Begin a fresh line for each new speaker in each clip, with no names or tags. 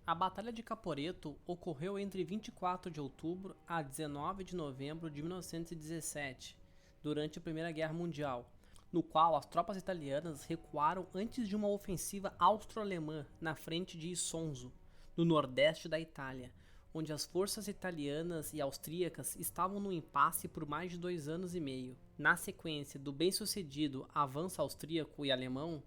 A Batalha de Caporetto ocorreu entre 24 de outubro a 19 de novembro de 1917, durante a Primeira Guerra Mundial, no qual as tropas italianas recuaram antes de uma ofensiva austro-alemã na frente de Isonzo, no nordeste da Itália, onde as forças italianas e austríacas estavam no impasse por mais de 2 anos e meio. Na sequência do bem-sucedido avanço austríaco e alemão,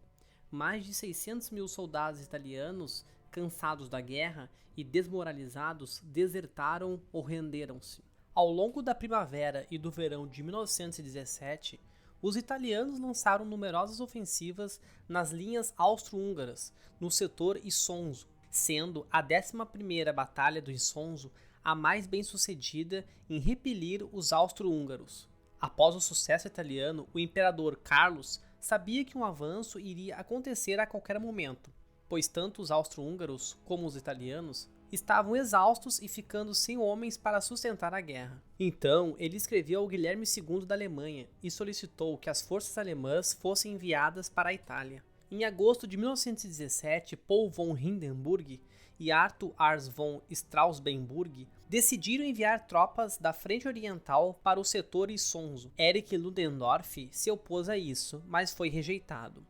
mais de 600 mil soldados italianos, cansados da guerra e desmoralizados, desertaram ou renderam-se. Ao longo da primavera e do verão de 1917, os italianos lançaram numerosas ofensivas nas linhas austro-húngaras, no setor Isonzo, sendo a 11ª Batalha do Isonzo a mais bem-sucedida em repelir os austro-húngaros. Após o sucesso italiano, o imperador Carlos sabia que um avanço iria acontecer a qualquer momento, pois tanto os austro-húngaros como os italianos estavam exaustos e ficando sem homens para sustentar a guerra. Então, ele escreveu ao Guilherme II da Alemanha e solicitou que as forças alemãs fossem enviadas para a Itália. Em agosto de 1917, Paul von Hindenburg e Arthur Ars von Strauss-Bemburg decidiram enviar tropas da frente oriental para o setor Isonzo. Erich Ludendorff se opôs a isso, mas foi rejeitado.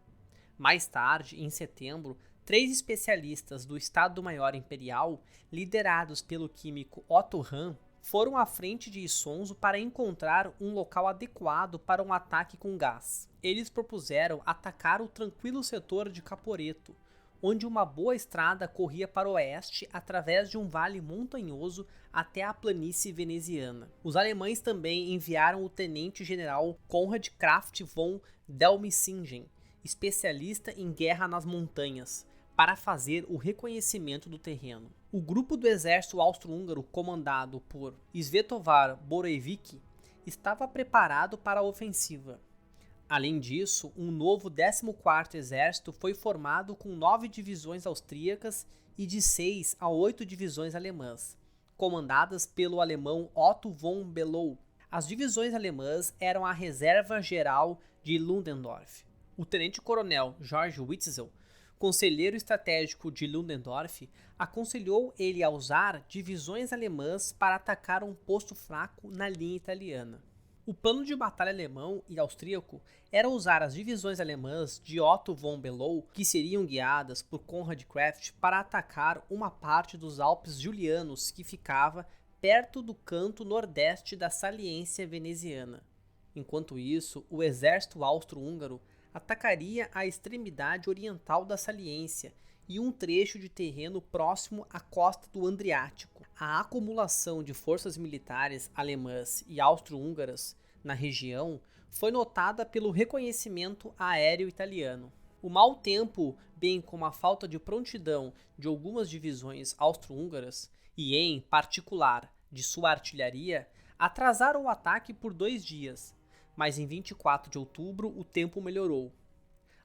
Mais tarde, em setembro, 3 especialistas do Estado-Maior Imperial, liderados pelo químico Otto Hahn, foram à frente de Isonzo para encontrar um local adequado para um ataque com gás. Eles propuseram atacar o tranquilo setor de Caporetto, onde uma boa estrada corria para o oeste através de um vale montanhoso até a planície veneziana. Os alemães também enviaram o tenente-general Konrad Kraft von Dellmensingen, especialista em guerra nas montanhas, para fazer o reconhecimento do terreno. O grupo do exército austro-húngaro comandado por Svetovar Borovic estava preparado para a ofensiva. Além disso, um novo 14º Exército foi formado com 9 divisões austríacas e de 6 a 8 divisões alemãs, comandadas pelo alemão Otto von Below. As divisões alemãs eram a reserva geral de Ludendorff. O tenente-coronel Georg Witzel, conselheiro estratégico de Ludendorff, aconselhou ele a usar divisões alemãs para atacar um posto fraco na linha italiana. O plano de batalha alemão e austríaco era usar as divisões alemãs de Otto von Below, que seriam guiadas por Konrad Kraft, para atacar uma parte dos Alpes Julianos que ficava perto do canto nordeste da saliência veneziana. Enquanto isso, o exército austro-húngaro atacaria a extremidade oriental da saliência e um trecho de terreno próximo à costa do Adriático. A acumulação de forças militares alemãs e austro-húngaras na região foi notada pelo reconhecimento aéreo italiano. O mau tempo, bem como a falta de prontidão de algumas divisões austro-húngaras, e em particular de sua artilharia, atrasaram o ataque por 2 dias, mas em 24 de outubro o tempo melhorou.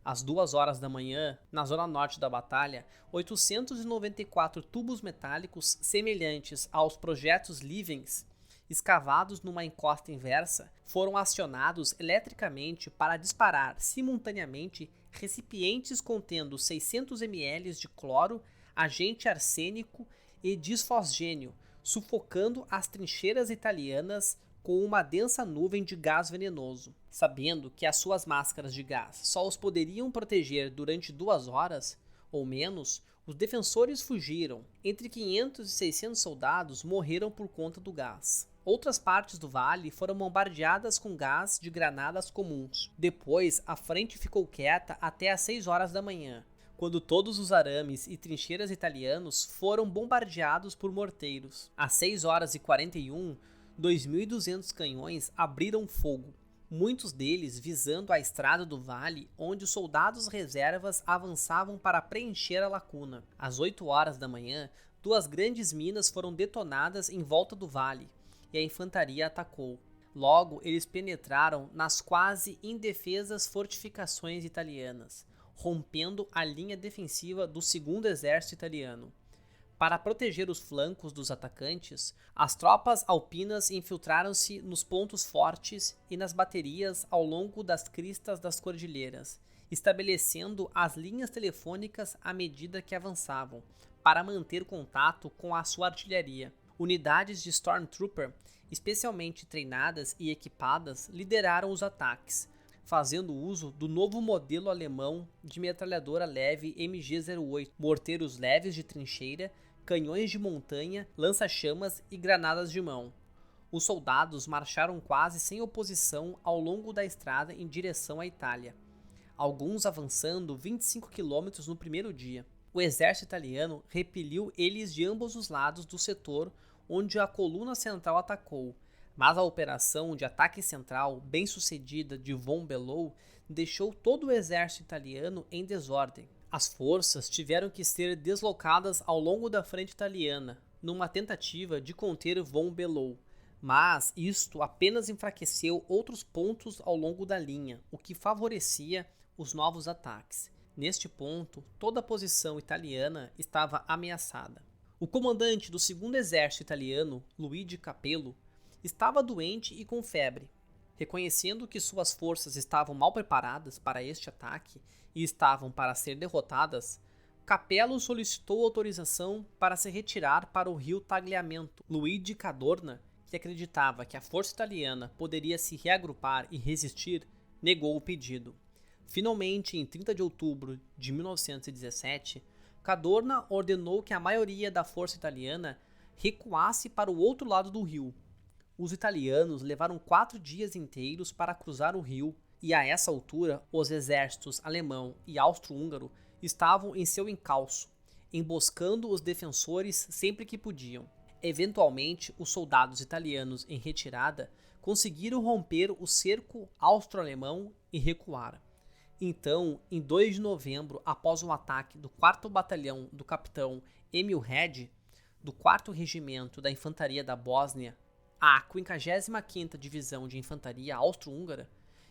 Às 2 horas da manhã, na zona norte da batalha, 894 tubos metálicos semelhantes aos projetos Livens, escavados numa encosta inversa, foram acionados eletricamente para disparar simultaneamente recipientes contendo 600 ml de cloro, agente arsênico e disfosgênio, sufocando as trincheiras italianas com uma densa nuvem de gás venenoso. Sabendo que as suas máscaras de gás só os poderiam proteger durante 2 horas, ou menos, os defensores fugiram. Entre 500 e 600 soldados morreram por conta do gás. Outras partes do vale foram bombardeadas com gás de granadas comuns. Depois, a frente ficou quieta até às 6 horas da manhã, quando todos os arames e trincheiras italianos foram bombardeados por morteiros. Às 6 horas e 41, 2.200 canhões abriram fogo, muitos deles visando a estrada do vale, onde os soldados reservas avançavam para preencher a lacuna. Às 8 horas da manhã, 2 grandes minas foram detonadas em volta do vale, e a infantaria atacou. Logo, eles penetraram nas quase indefesas fortificações italianas, rompendo a linha defensiva do 2º Exército Italiano. Para proteger os flancos dos atacantes, as tropas alpinas infiltraram-se nos pontos fortes e nas baterias ao longo das cristas das cordilheiras, estabelecendo as linhas telefônicas à medida que avançavam, para manter contato com a sua artilharia. Unidades de Stormtrooper, especialmente treinadas e equipadas, lideraram os ataques, fazendo uso do novo modelo alemão de metralhadora leve MG-08, morteiros leves de trincheira, canhões de montanha, lança-chamas e granadas de mão. Os soldados marcharam quase sem oposição ao longo da estrada em direção à Itália, alguns avançando 25 km no primeiro dia. O exército italiano repeliu eles de ambos os lados do setor onde a coluna central atacou, mas a operação de ataque central, bem sucedida de von Below, deixou todo o exército italiano em desordem. As forças tiveram que ser deslocadas ao longo da frente italiana, numa tentativa de conter von Below, mas isto apenas enfraqueceu outros pontos ao longo da linha, o que favorecia os novos ataques. Neste ponto, toda a posição italiana estava ameaçada. O comandante do segundo exército italiano, Luigi Capello, estava doente e com febre. Reconhecendo que suas forças estavam mal preparadas para este ataque e estavam para ser derrotadas, Capello solicitou autorização para se retirar para o rio Tagliamento. Luigi Cadorna, que acreditava que a força italiana poderia se reagrupar e resistir, negou o pedido. Finalmente, em 30 de outubro de 1917, Cadorna ordenou que a maioria da força italiana recuasse para o outro lado do rio. Os italianos levaram 4 dias inteiros para cruzar o rio e a essa altura os exércitos alemão e austro-húngaro estavam em seu encalço, emboscando os defensores sempre que podiam. Eventualmente, os soldados italianos em retirada conseguiram romper o cerco austro-alemão e recuar. Então, em 2 de novembro, após o ataque do 4º Batalhão do capitão Emil Red, do 4º Regimento da Infantaria da Bósnia, a 55ª Divisão de Infantaria Austro-Húngara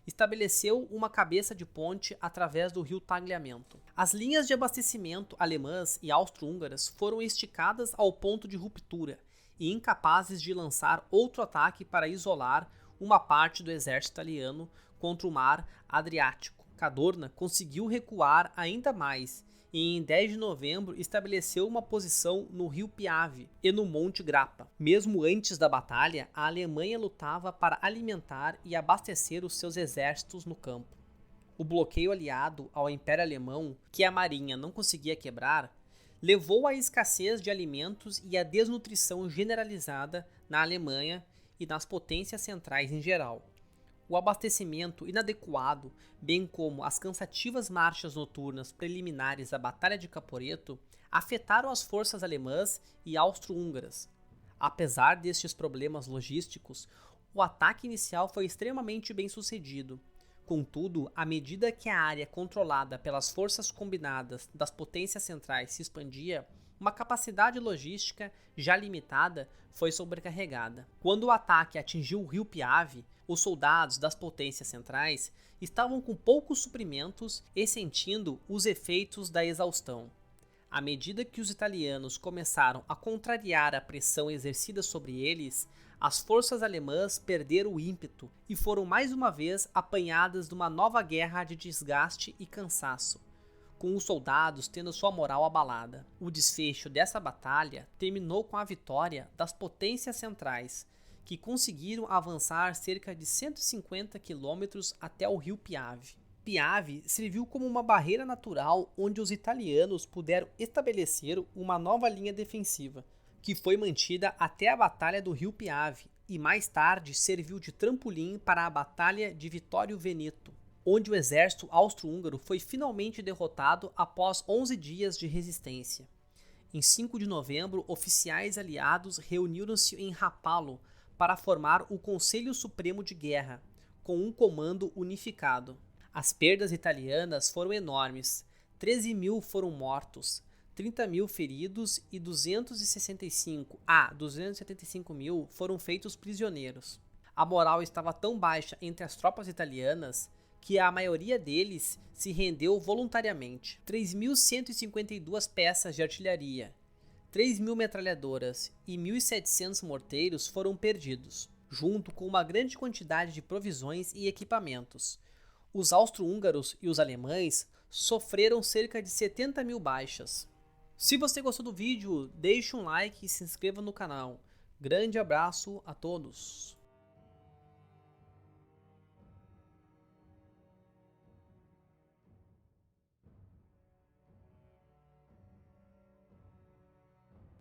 estabeleceu uma cabeça de ponte através do rio Tagliamento. As linhas de abastecimento alemãs e austro-húngaras foram esticadas ao ponto de ruptura e incapazes de lançar outro ataque para isolar uma parte do exército italiano contra o mar Adriático. Cadorna conseguiu recuar ainda mais e em 10 de novembro estabeleceu uma posição no rio Piave e no Monte Grappa. Mesmo antes da batalha, a Alemanha lutava para alimentar e abastecer os seus exércitos no campo. O bloqueio aliado ao Império Alemão, que a Marinha não conseguia quebrar, levou à escassez de alimentos e à desnutrição generalizada na Alemanha e nas potências centrais em geral. O abastecimento inadequado, bem como as cansativas marchas noturnas preliminares à Batalha de Caporetto, afetaram as forças alemãs e austro-húngaras. Apesar destes problemas logísticos, o ataque inicial foi extremamente bem sucedido. Contudo, à medida que a área controlada pelas forças combinadas das potências centrais se expandia, uma capacidade logística já limitada foi sobrecarregada. Quando o ataque atingiu o rio Piave, os soldados das potências centrais estavam com poucos suprimentos e sentindo os efeitos da exaustão. À medida que os italianos começaram a contrariar a pressão exercida sobre eles, as forças alemãs perderam o ímpeto e foram mais uma vez apanhadas numa nova guerra de desgaste e cansaço, com os soldados tendo sua moral abalada. O desfecho dessa batalha terminou com a vitória das potências centrais, que conseguiram avançar cerca de 150 quilômetros até o rio Piave. Piave serviu como uma barreira natural onde os italianos puderam estabelecer uma nova linha defensiva, que foi mantida até a Batalha do rio Piave e mais tarde serviu de trampolim para a Batalha de Vittorio Veneto, onde o exército austro-húngaro foi finalmente derrotado após 11 dias de resistência. Em 5 de novembro, oficiais aliados reuniram-se em Rapallo para formar o Conselho Supremo de Guerra, com um comando unificado. As perdas italianas foram enormes. 13 mil foram mortos, 30 mil feridos e 265 a 275 mil foram feitos prisioneiros. A moral estava tão baixa entre as tropas italianas que a maioria deles se rendeu voluntariamente. 3.152 peças de artilharia, 3.000 metralhadoras e 1.700 morteiros foram perdidos, junto com uma grande quantidade de provisões e equipamentos. Os austro-húngaros e os alemães sofreram cerca de 70 mil baixas. Se você gostou do vídeo, deixe um like e se inscreva no canal. Grande abraço a todos!